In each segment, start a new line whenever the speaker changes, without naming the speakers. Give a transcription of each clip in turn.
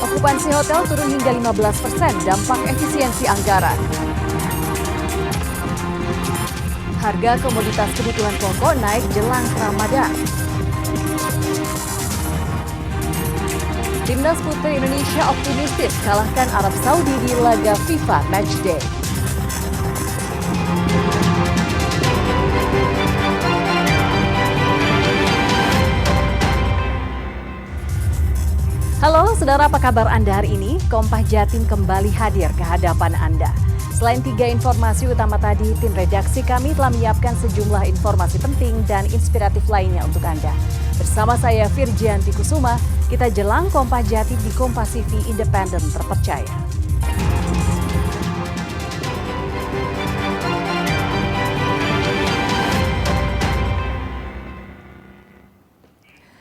Okupansi hotel turun hingga 15%, dampak efisiensi anggaran. Harga komoditas kebutuhan pokok naik jelang Ramadan. Timnas putri Indonesia optimistis kalahkan Arab Saudi di laga FIFA Matchday. Halo saudara, apa kabar Anda hari ini? Kompas Jatim kembali hadir ke hadapan Anda. Selain 3 informasi utama tadi, tim redaksi kami telah menyiapkan sejumlah informasi penting dan inspiratif lainnya untuk Anda. Bersama saya Virgianti Kusuma, kita jelang Kompas Jatim di Kompas TV Independen terpercaya.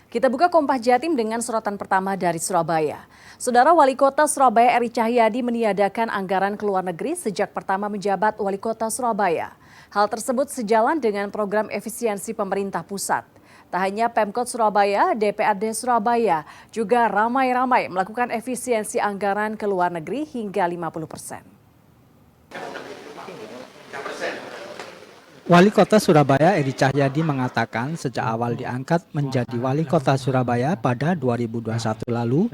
Kita buka Kompas Jatim dengan sorotan pertama dari Surabaya. Saudara Wali Kota Surabaya Eri Cahyadi meniadakan anggaran ke luar negeri sejak pertama menjabat Wali Kota Surabaya. Hal tersebut sejalan dengan program efisiensi pemerintah pusat. Tak hanya Pemkot Surabaya, DPRD Surabaya juga ramai-ramai melakukan efisiensi anggaran ke luar negeri hingga 50%.
Wali Kota Surabaya Eri Cahyadi mengatakan sejak awal diangkat menjadi Wali Kota Surabaya pada 2021 lalu,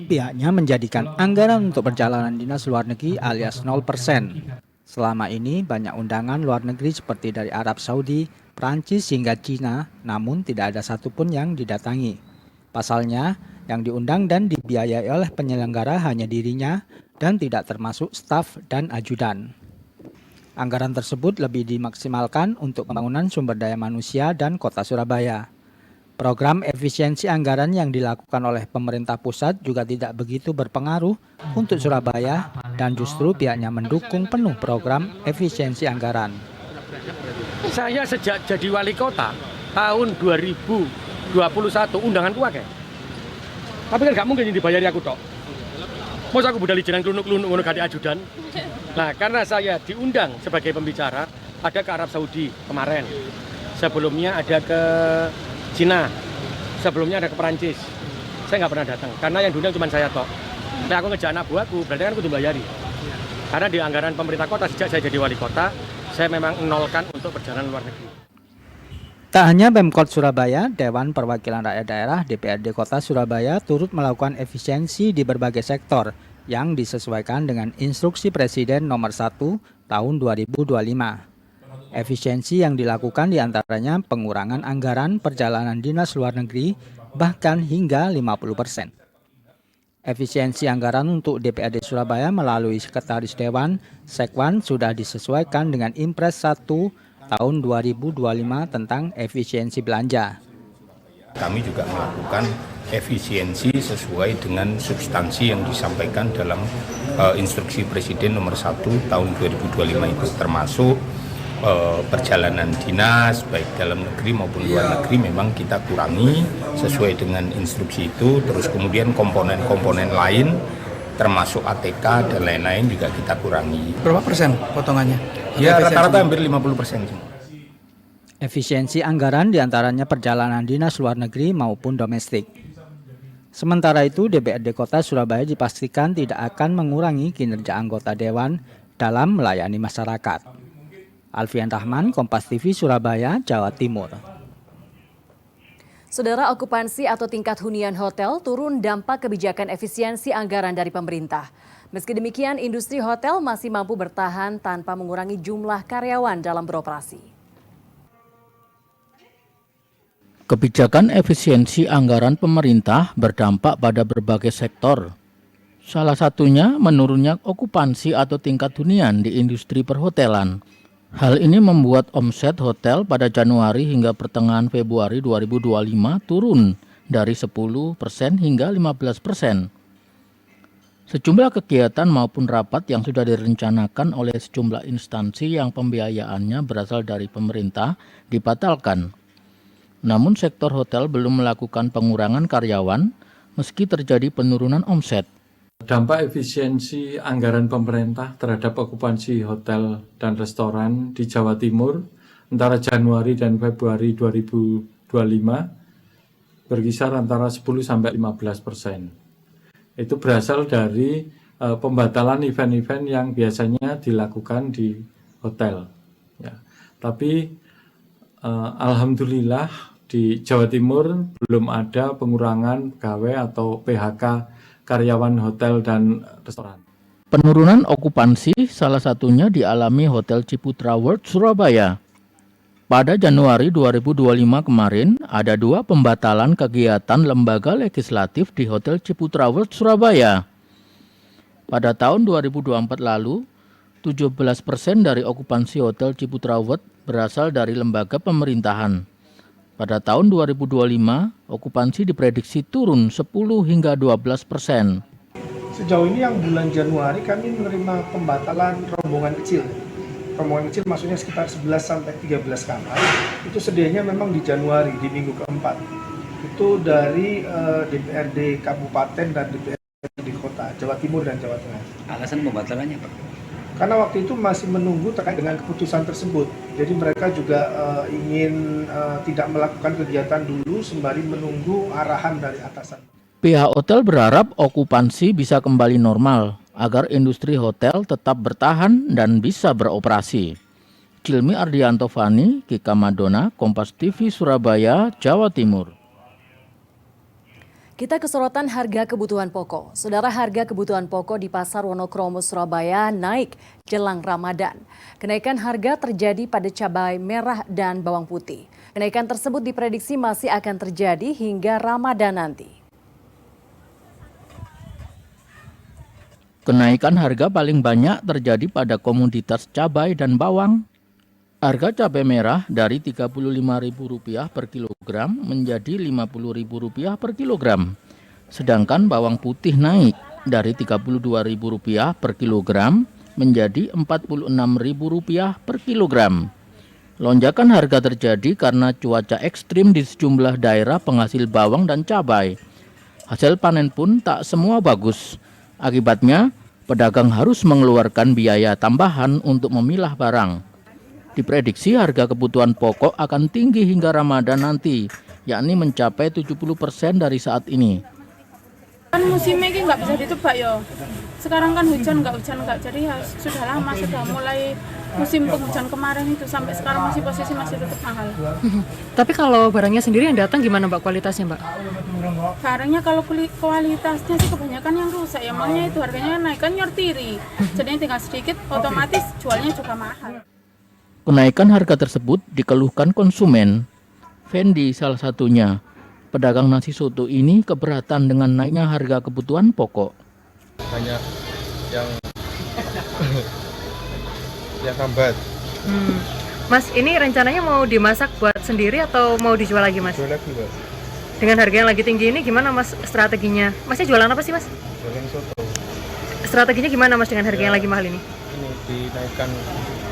pihaknya menjadikan anggaran untuk perjalanan dinas luar negeri alias 0%. Selama ini banyak undangan luar negeri seperti dari Arab Saudi, Prancis hingga Cina, namun tidak ada satupun yang didatangi. Pasalnya, yang diundang dan dibiayai oleh penyelenggara hanya dirinya dan tidak termasuk staf dan ajudan. Anggaran tersebut lebih dimaksimalkan untuk pembangunan sumber daya manusia dan kota Surabaya. Program efisiensi anggaran yang dilakukan oleh pemerintah pusat juga tidak begitu berpengaruh untuk Surabaya dan justru pihaknya mendukung penuh program efisiensi anggaran.
Saya sejak jadi wali kota tahun 2021 undanganku akeh. Tapi kan gak mungkin dibayari aku tok. Masa aku budal jeneng klunuk-klunuk ngono gak ajudan. Nah, karena saya diundang sebagai pembicara, ada ke Arab Saudi kemarin. Sebelumnya ada ke Cina. Sebelumnya ada ke Perancis. Saya nggak pernah datang, karena yang diundang cuma saya tok. Nah, aku ngejar anak buahku, berarti kan aku dibayari. Karena di anggaran pemerintah kota sejak saya jadi wali kota, saya memang nolkan untuk perjalanan luar negeri.
Tak hanya Pemkot Surabaya, Dewan Perwakilan Rakyat Daerah DPRD Kota Surabaya turut melakukan efisiensi di berbagai sektor yang disesuaikan dengan Instruksi Presiden Nomor 1 Tahun 2025. Efisiensi yang dilakukan diantaranya pengurangan anggaran perjalanan dinas luar negeri bahkan hingga 50%. Efisiensi anggaran untuk DPRD Surabaya melalui Sekretaris Dewan Sekwan sudah disesuaikan dengan Impres 1 Tahun 2025 tentang efisiensi belanja.
Kami juga melakukan efisiensi sesuai dengan substansi yang disampaikan dalam Instruksi Presiden Nomor 1 Tahun 2025 itu, termasuk perjalanan dinas baik dalam negeri maupun luar negeri memang kita kurangi sesuai dengan instruksi itu. Terus kemudian komponen-komponen lain termasuk ATK dan lain-lain juga kita kurangi.
Berapa persen potongannya?
Ya rata-rata hampir 50%.
Efisiensi anggaran diantaranya perjalanan dinas luar negeri maupun domestik. Sementara itu, DPRD Kota Surabaya dipastikan tidak akan mengurangi kinerja anggota Dewan dalam melayani masyarakat. Alfian Rahman, Kompas TV Surabaya, Jawa Timur.
Saudara, okupansi atau tingkat hunian hotel turun dampak kebijakan efisiensi anggaran dari pemerintah. Meski demikian, industri hotel masih mampu bertahan tanpa mengurangi jumlah karyawan dalam beroperasi.
Kebijakan efisiensi anggaran pemerintah berdampak pada berbagai sektor. Salah satunya menurunnya okupansi atau tingkat hunian di industri perhotelan. Hal ini membuat omset hotel pada Januari hingga pertengahan Februari 2025 turun dari 10% hingga 15%. Sejumlah kegiatan maupun rapat yang sudah direncanakan oleh sejumlah instansi yang pembiayaannya berasal dari pemerintah dibatalkan. Namun sektor hotel belum melakukan pengurangan karyawan meski terjadi penurunan omset.
Dampak efisiensi anggaran pemerintah terhadap okupansi hotel dan restoran di Jawa Timur antara Januari dan Februari 2025 berkisar antara 10-15%. Itu berasal dari pembatalan event-event yang biasanya dilakukan di hotel. Ya. Tapi alhamdulillah di Jawa Timur belum ada pengurangan pegawai atau PHK karyawan hotel dan restoran.
Penurunan okupansi salah satunya dialami Hotel Ciputra World Surabaya. Pada Januari 2025 kemarin, ada 2 pembatalan kegiatan lembaga legislatif di Hotel Ciputra World Surabaya. Pada tahun 2024 lalu, 17% dari okupansi Hotel Ciputra World berasal dari lembaga pemerintahan. Pada tahun 2025, okupansi diprediksi turun 10 hingga 12%.
Sejauh ini yang bulan Januari kami menerima pembatalan rombongan kecil. Rombongan kecil maksudnya sekitar 11-13 kamar. Itu sedianya memang di Januari, di minggu keempat. Itu dari DPRD Kabupaten dan DPRD Kota, Jawa Timur dan Jawa Tengah.
Alasan pembatalannya, Pak?
Karena waktu itu masih menunggu terkait dengan keputusan tersebut. Jadi mereka juga ingin tidak melakukan kegiatan dulu sembari menunggu arahan dari atasan.
Pihak hotel berharap okupansi bisa kembali normal agar industri hotel tetap bertahan dan bisa beroperasi. Cilmi Ardianto Fani, Kika Madona, Kompas TV Surabaya, Jawa Timur.
Kita ke sorotan harga kebutuhan pokok. Saudara, harga kebutuhan pokok di Pasar Wonokromo Surabaya naik jelang Ramadan. Kenaikan harga terjadi pada cabai merah dan bawang putih. Kenaikan tersebut diprediksi masih akan terjadi hingga Ramadan nanti.
Kenaikan harga paling banyak terjadi pada komoditas cabai dan bawang. Harga cabai merah dari Rp35.000 per kilogram menjadi Rp50.000 per kilogram. Sedangkan bawang putih naik dari Rp32.000 per kilogram menjadi Rp46.000 per kilogram. Lonjakan harga terjadi karena cuaca ekstrim di sejumlah daerah penghasil bawang dan cabai. Hasil panen pun tak semua bagus. Akibatnya, pedagang harus mengeluarkan biaya tambahan untuk memilah barang. Diprediksi harga kebutuhan pokok akan tinggi hingga Ramadan nanti, yakni mencapai 70% dari saat ini.
Kan musimnya ini nggak bisa ditebak ya. Sekarang kan hujan nggak, jadi ya sudah lama, sudah mulai musim penghujan kemarin itu sampai sekarang posisi masih tetap mahal.
Tapi kalau barangnya sendiri yang datang gimana Mbak kualitasnya Mbak?
Barangnya kalau kualitasnya sih kebanyakan yang rusak ya, makanya itu harganya naik kan nyortiri. Jadi tinggal sedikit otomatis jualnya juga mahal.
Kenaikan harga tersebut dikeluhkan konsumen. Fendi salah satunya. Pedagang nasi soto ini keberatan dengan naiknya harga kebutuhan pokok.
Banyak yang hambat.
Mas, ini rencananya mau dimasak buat sendiri atau mau dijual lagi Mas?
Jual lagi, Mbak.
Dengan harga yang lagi tinggi ini gimana Mas strateginya? Masnya jualan apa sih Mas?
Jualan soto.
Strateginya gimana Mas dengan harga yang lagi mahal ini?
Ini dinaikkan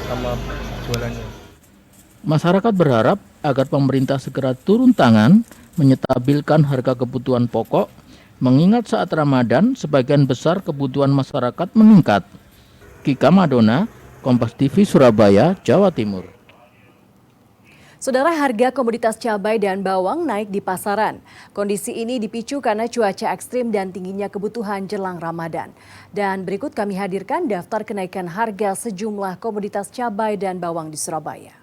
sama jualannya.
Masyarakat berharap agar pemerintah segera turun tangan menyetabilkan harga kebutuhan pokok, mengingat saat Ramadan sebagian besar kebutuhan masyarakat meningkat. Kika Madona, Kompas TV Surabaya, Jawa Timur.
Saudara, harga komoditas cabai dan bawang naik di pasaran. Kondisi ini dipicu karena cuaca ekstrim dan tingginya kebutuhan jelang Ramadan. Dan berikut kami hadirkan daftar kenaikan harga sejumlah komoditas cabai dan bawang di Surabaya.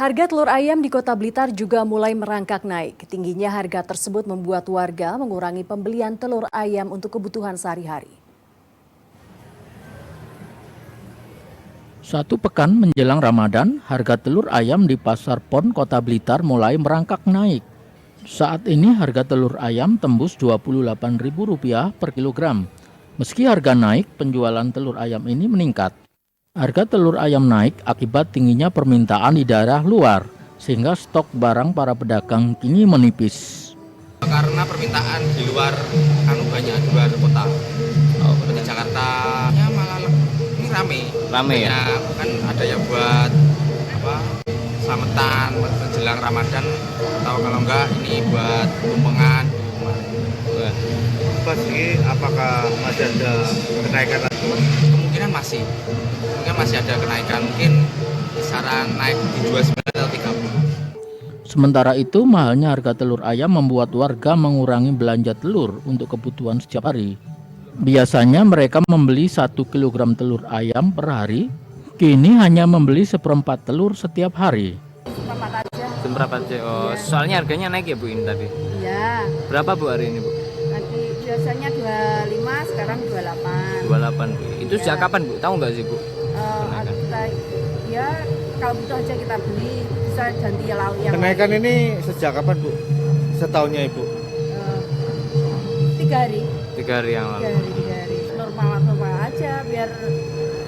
Harga telur ayam di Kota Blitar juga mulai merangkak naik. Tingginya harga tersebut membuat warga mengurangi pembelian telur ayam untuk kebutuhan sehari-hari.
Satu pekan menjelang Ramadan, harga telur ayam di Pasar Pon Kota Blitar mulai merangkak naik. Saat ini harga telur ayam tembus Rp28.000 per kilogram. Meski harga naik, penjualan telur ayam ini meningkat. Harga telur ayam naik akibat tingginya permintaan di daerah luar, sehingga stok barang para pedagang kini menipis.
Karena permintaan di luar banyak di luar kota. Seperti Jakarta ya malah ini rame ya. Kan ada yang buat selamatan menjelang Ramadan, atau kalau enggak ini buat tumpengan.
Pasti apakah masih ada kenaikan lagi?
Kemungkinan masih ada kenaikan, mungkin kisaran naik di 29 atau 30.
Sementara itu, mahalnya harga telur ayam membuat warga mengurangi belanja telur untuk kebutuhan setiap hari. Biasanya mereka membeli 1 kg telur ayam per hari, kini hanya membeli 1/4 telur setiap hari.
Seberapa aja? Oh, soalnya harganya naik ya Bu ini tadi?
Iya.
Berapa Bu hari ini Bu?
Nanti biasanya 25, sekarang 28.
28 Bu. Itu sejak kapan Bu? Tahu nggak sih Bu?
Ya kalau butuh aja kita beli, bisa ganti lauk yang
Kenaikan
lain.
ini sejak kapan Bu? Setahunnya Ibu?
3 hari.
3 hari yang lalu.
3 hari. Normal aja biar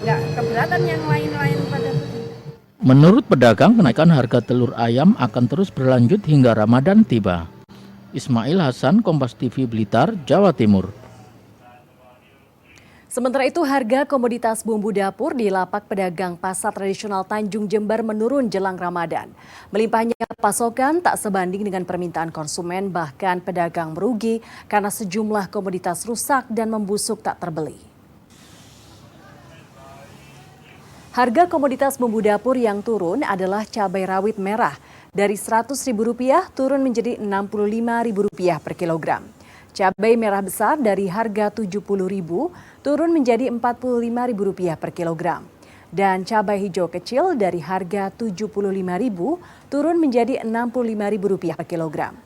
nggak keberatan yang lain-lain pada begitu.
Menurut pedagang, kenaikan harga telur ayam akan terus berlanjut hingga Ramadan tiba. Ismail Hasan, Kompas TV Blitar, Jawa Timur.
Sementara itu, harga komoditas bumbu dapur di lapak pedagang pasar tradisional Tanjung Jember menurun jelang Ramadan. Melimpahnya pasokan tak sebanding dengan permintaan konsumen, bahkan pedagang merugi karena sejumlah komoditas rusak dan membusuk tak terbeli. Harga komoditas bumbu dapur yang turun adalah cabai rawit merah. Dari Rp100.000 turun menjadi Rp65.000 per kilogram. Cabai merah besar dari harga Rp70.000 turun menjadi Rp45.000 per kilogram. Dan cabai hijau kecil dari harga Rp75.000 turun menjadi Rp65.000 per kilogram.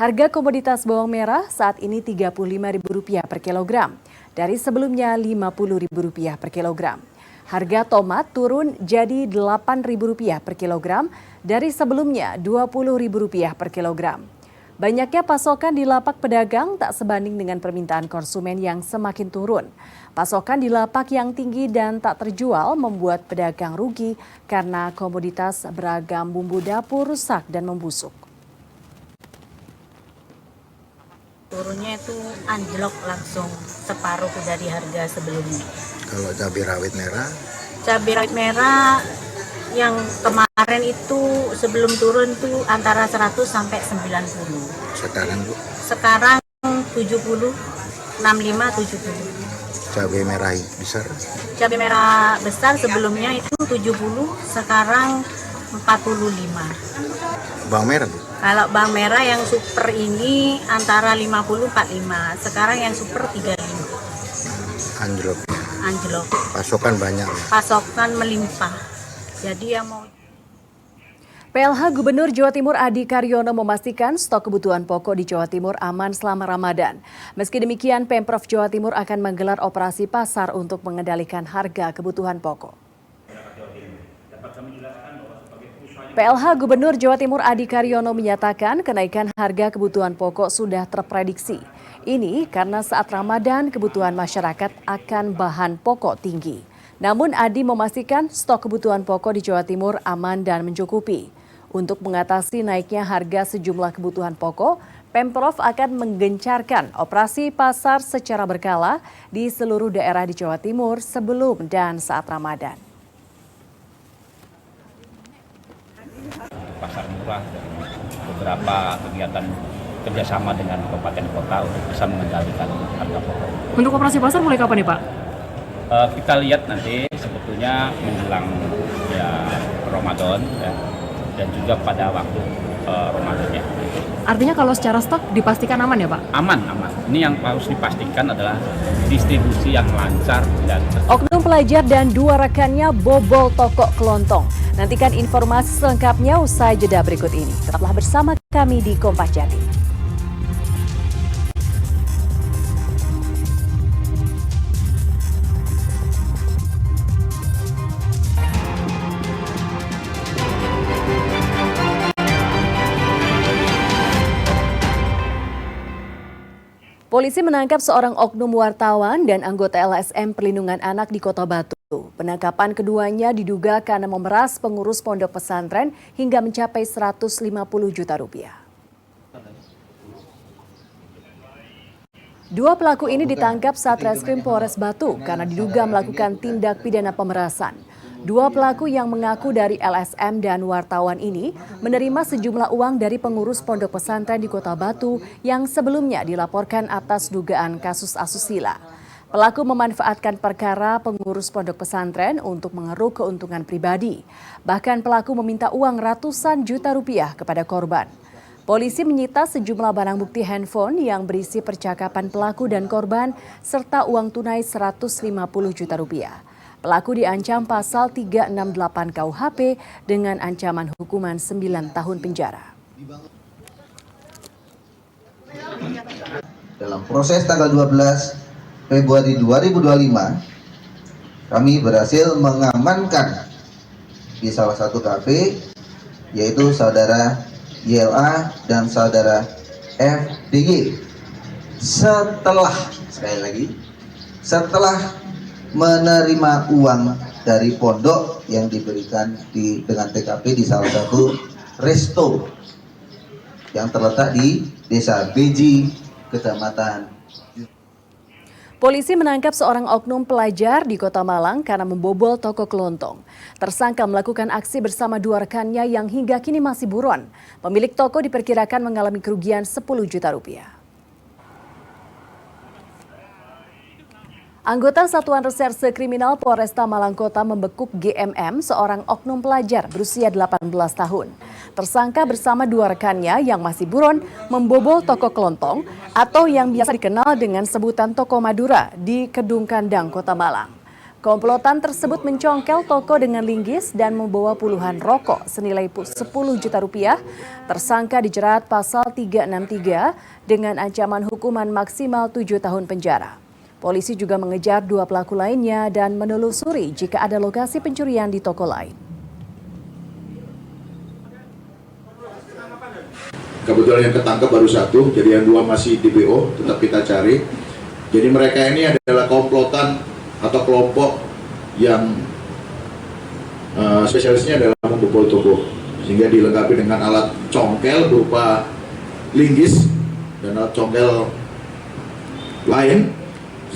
Harga komoditas bawang merah saat ini Rp35.000 per kilogram, dari sebelumnya Rp50.000 per kilogram. Harga tomat turun jadi Rp8.000 per kilogram, dari sebelumnya Rp20.000 per kilogram. Banyaknya pasokan di lapak pedagang tak sebanding dengan permintaan konsumen yang semakin turun. Pasokan di lapak yang tinggi dan tak terjual membuat pedagang rugi karena komoditas beragam bumbu dapur rusak dan membusuk.
Turunnya itu anjlok langsung separuh dari harga sebelumnya.
Kalau cabai rawit merah?
Cabai rawit merah yang kemarin itu sebelum turun tuh antara 100 sampai 90.
Sekarang Bu?
Sekarang 70, 65, 70.
Cabai merah besar?
Cabai merah besar sebelumnya itu 70, sekarang 45.
Bawang merah Bu?
Kalau bawang merah yang super ini antara 50, 45. Sekarang yang super 35.
Anjlok.
Anjlok.
Pasokan banyak.
Pasokan melimpah. Jadi yang mau
PLH Gubernur Jawa Timur Adi Karyono memastikan stok kebutuhan pokok di Jawa Timur aman selama Ramadan. Meski demikian, Pemprov Jawa Timur akan menggelar operasi pasar untuk mengendalikan harga kebutuhan pokok. PLH Gubernur Jawa Timur Adi Karyono menyatakan kenaikan harga kebutuhan pokok sudah terprediksi. Ini karena saat Ramadan kebutuhan masyarakat akan bahan pokok tinggi. Namun Adi memastikan stok kebutuhan pokok di Jawa Timur aman dan mencukupi. Untuk mengatasi naiknya harga sejumlah kebutuhan pokok, Pemprov akan menggencarkan operasi pasar secara berkala di seluruh daerah di Jawa Timur sebelum dan saat Ramadan.
Pasar murah dan beberapa kegiatan kerjasama dengan kabupaten kota untuk bisa mengendalikan harga pokok.
Untuk operasi pasar mulai kapan nih Pak?
Kita lihat nanti sebetulnya menjelang ya Ramadan ya, dan juga pada waktu Ramadan ya.
Artinya kalau secara stok dipastikan aman ya Pak?
Aman. Ini yang harus dipastikan adalah distribusi yang lancar dan
Oknum pelajar dan 2 rekannya bobol toko kelontong. Nantikan informasi selengkapnya usai jeda berikut ini. Tetaplah bersama kami di Kompas Jatim. Polisi menangkap seorang oknum wartawan dan anggota LSM Perlindungan Anak di Kota Batu. Penangkapan keduanya diduga karena memeras pengurus pondok pesantren hingga mencapai 150 juta rupiah. Dua pelaku ini ditangkap Satreskrim Polres Batu karena diduga melakukan tindak pidana pemerasan. Dua pelaku yang mengaku dari LSM dan wartawan ini menerima sejumlah uang dari pengurus pondok pesantren di Kota Batu yang sebelumnya dilaporkan atas dugaan kasus asusila. Pelaku memanfaatkan perkara pengurus pondok pesantren untuk mengeruk keuntungan pribadi. Bahkan pelaku meminta uang ratusan juta rupiah kepada korban. Polisi menyita sejumlah barang bukti handphone yang berisi percakapan pelaku dan korban serta uang tunai 150 juta rupiah. Pelaku diancam pasal 368 KUHP dengan ancaman hukuman 9 tahun penjara.
Dalam proses tanggal 12 Februari 2025, kami berhasil mengamankan di salah satu kafe, yaitu saudara YLA dan saudara FDY. Setelah menerima uang dari pondok yang diberikan dengan TKP di salah satu resto yang terletak di Desa Beji, Kecamatan.
Polisi menangkap seorang oknum pelajar di Kota Malang karena membobol toko kelontong. Tersangka melakukan aksi bersama dua rekannya yang hingga kini masih buron. Pemilik toko diperkirakan mengalami kerugian 10 juta rupiah. Anggota Satuan Reserse Kriminal Polresta Malang Kota membekuk GMM, seorang oknum pelajar berusia 18 tahun. Tersangka bersama dua rekannya yang masih buron membobol toko kelontong atau yang biasa dikenal dengan sebutan Toko Madura di Kedung Kandang, Kota Malang. Komplotan tersebut mencongkel toko dengan linggis dan membawa puluhan rokok senilai 10 juta rupiah. Tersangka dijerat pasal 363 dengan ancaman hukuman maksimal 7 tahun penjara. Polisi juga mengejar dua pelaku lainnya dan menelusuri jika ada lokasi pencurian di toko lain.
Kebetulan yang ketangkap baru satu, jadi yang dua masih DPO, tetap kita cari. Jadi mereka ini adalah komplotan atau kelompok yang spesialisnya adalah membobol toko, sehingga dilengkapi dengan alat congkel berupa linggis dan alat congkel lain,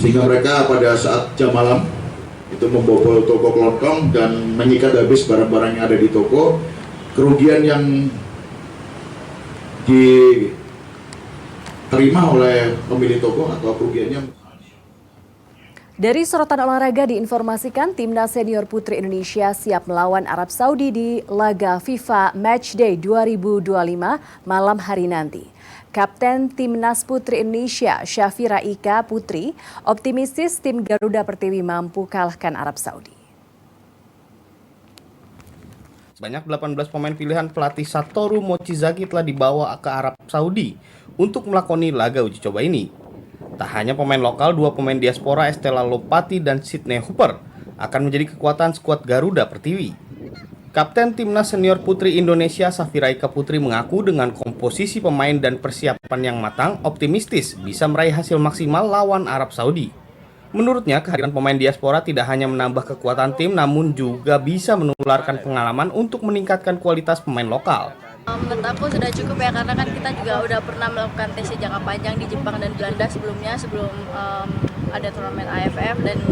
sehingga mereka pada saat jam malam itu membobol toko kelontong dan menyikat habis barang-barang yang ada di toko. Kerugian yang diterima oleh pemilik toko atau kerugiannya.
Dari sorotan olahraga diinformasikan Timnas Senior Putri Indonesia siap melawan Arab Saudi di laga FIFA Matchday 2025 malam hari nanti. Kapten Timnas Putri Indonesia Syafira Ika Putri optimistis tim Garuda Pertiwi mampu kalahkan Arab Saudi.
Sebanyak 18 pemain pilihan pelatih Satoru Mochizuki telah dibawa ke Arab Saudi untuk melakoni laga uji coba ini. Tak hanya pemain lokal, dua pemain diaspora Estella Lopati dan Sydney Hooper akan menjadi kekuatan skuad Garuda Pertiwi. Kapten Timnas Senior Putri Indonesia Syafira Ika Putri mengaku dengan komposisi pemain dan persiapan yang matang, optimistis bisa meraih hasil maksimal lawan Arab Saudi. Menurutnya, kehadiran pemain diaspora tidak hanya menambah kekuatan tim, namun juga bisa menularkan pengalaman untuk meningkatkan kualitas pemain lokal.
Menurut aku sudah cukup ya, karena kan kita juga udah pernah melakukan tes jangka panjang di Jepang dan Belanda sebelum ada turnamen AFF, dan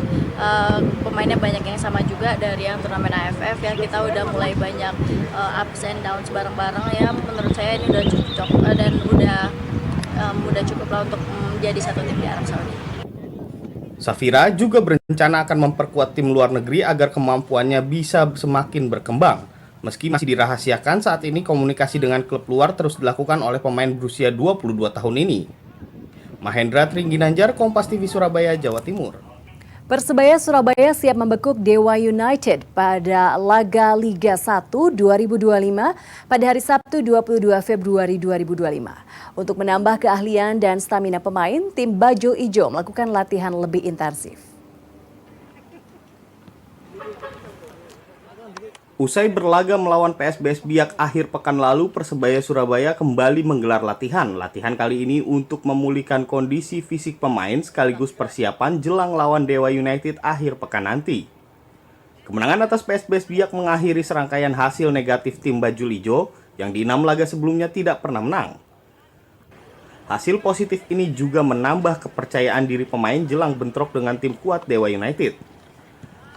pemainnya banyak yang sama juga dari yang turnamen AFF ya. Kita udah mulai banyak ups and downs bareng-bareng ya. Menurut saya ini udah cocok dan udah cukup lah untuk menjadi satu tim di Arab Saudi.
Syafira juga berencana akan memperkuat tim luar negeri agar kemampuannya bisa semakin berkembang. Meski masih dirahasiakan, saat ini komunikasi dengan klub luar terus dilakukan oleh pemain berusia 22 tahun ini. Mahendra Trengginanjar, Kompas TV Surabaya, Jawa Timur.
Persebaya Surabaya siap membekuk Dewa United pada laga Liga 1 2025 pada hari Sabtu 22 Februari 2025. Untuk menambah keahlian dan stamina pemain, tim Bajo Ijo melakukan latihan lebih intensif.
Usai berlaga melawan PSBS Biak akhir pekan lalu, Persebaya Surabaya kembali menggelar latihan. Latihan kali ini untuk memulihkan kondisi fisik pemain sekaligus persiapan jelang lawan Dewa United akhir pekan nanti. Kemenangan atas PSBS Biak mengakhiri serangkaian hasil negatif tim Bajul Ijo yang di 6 laga sebelumnya tidak pernah menang. Hasil positif ini juga menambah kepercayaan diri pemain jelang bentrok dengan tim kuat Dewa United.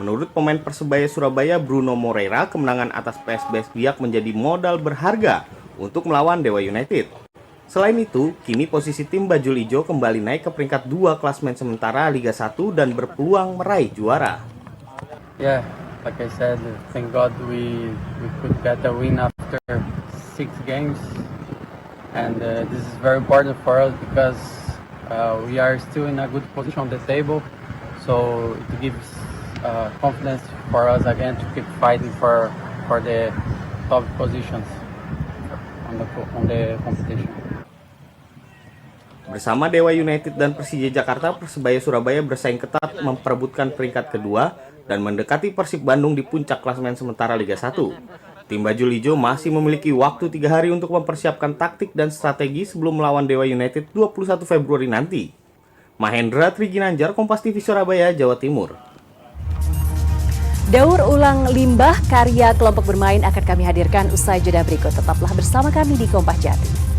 Menurut pemain Persebaya Surabaya Bruno Moreira, kemenangan atas PSBS Biak menjadi modal berharga untuk melawan Dewa United. Selain itu, kini posisi tim Bajul Ijo kembali naik ke peringkat 2 klasemen sementara Liga 1 dan berpeluang meraih juara.
Yeah, like I said, thank God we could get a win after 6 games, and this is very important for us because we are still in a good position on the table, so it gives confidence for us again to keep fighting for the top positions on the competition.
Bersama Dewa United dan Persija Jakarta, Persebaya Surabaya bersaing ketat memperebutkan peringkat kedua dan mendekati Persib Bandung di puncak klasemen sementara Liga 1. Tim Bajul Ijo masih memiliki waktu 3 hari untuk mempersiapkan taktik dan strategi sebelum melawan Dewa United 21 Februari nanti. Mahendra Triginanjar, Kompas TV Surabaya, Jawa Timur.
Daur ulang limbah karya kelompok bermain akan kami hadirkan usai jeda berikut. Tetaplah bersama kami di Kompas Jatim.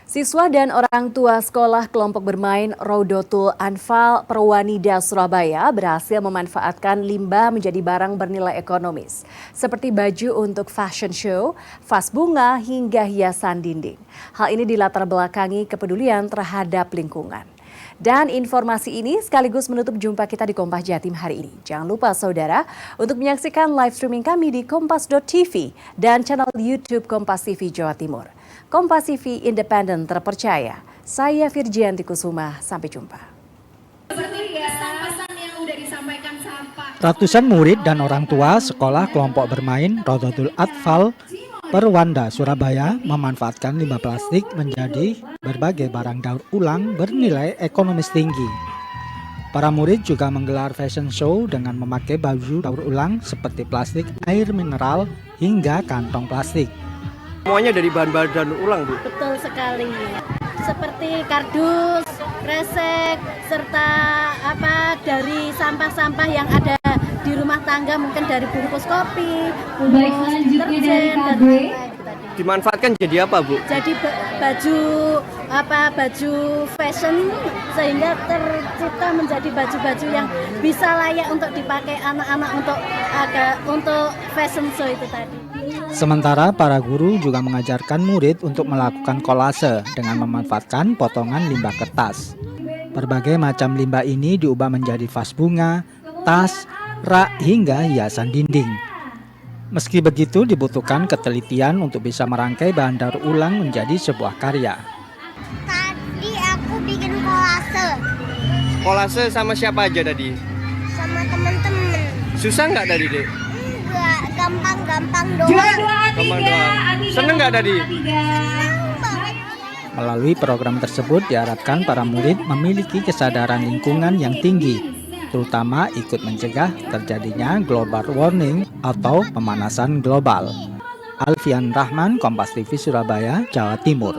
Siswa dan orang tua sekolah kelompok bermain Raudotul Anfal Perwanida Surabaya berhasil memanfaatkan limbah menjadi barang bernilai ekonomis, seperti baju untuk fashion show, vas bunga, hingga hiasan dinding. Hal ini dilatar belakangi kepedulian terhadap lingkungan. Dan informasi ini sekaligus menutup jumpa kita di Kompas Jatim hari ini. Jangan lupa saudara untuk menyaksikan live streaming kami di kompas.tv dan channel YouTube Kompas TV Jawa Timur. Kompas TV independen terpercaya. Saya Virgianti Kusuma, sampai jumpa.
Ratusan murid dan orang tua sekolah kelompok bermain Raudotul Atfal Perwanda Surabaya memanfaatkan limbah plastik menjadi berbagai barang daur ulang bernilai ekonomis tinggi. Para murid juga menggelar fashion show dengan memakai baju daur ulang seperti plastik, air mineral, hingga kantong plastik.
Semuanya dari bahan-bahan daur ulang, Bu?
Betul sekali. Seperti kardus, kresek, serta dari sampah-sampah yang ada di rumah tangga, mungkin dari bungkus kopi, bungkus deterjen, dan lain-lain.
Dimanfaatkan jadi apa, Bu?
Jadi baju fashion, sehingga tercipta menjadi baju-baju yang bisa layak untuk dipakai anak-anak untuk fashion show itu tadi.
Sementara para guru juga mengajarkan murid untuk melakukan kolase dengan memanfaatkan potongan limbah kertas. Berbagai macam limbah ini diubah menjadi vas bunga, tas, rak, hingga hiasan dinding. Meski begitu, dibutuhkan ketelitian untuk bisa merangkai bahan daur ulang menjadi sebuah karya.
Tadi aku bikin kolase.
Kolase sama siapa aja tadi?
Sama teman-teman.
Susah nggak tadi, Dek?
Enggak, gampang-gampang doang.
Seneng nggak tadi?
Melalui program tersebut diharapkan para murid memiliki kesadaran lingkungan yang tinggi, terutama ikut mencegah terjadinya global warming atau pemanasan global. Alfian Rahman, Kompas TV Surabaya, Jawa Timur.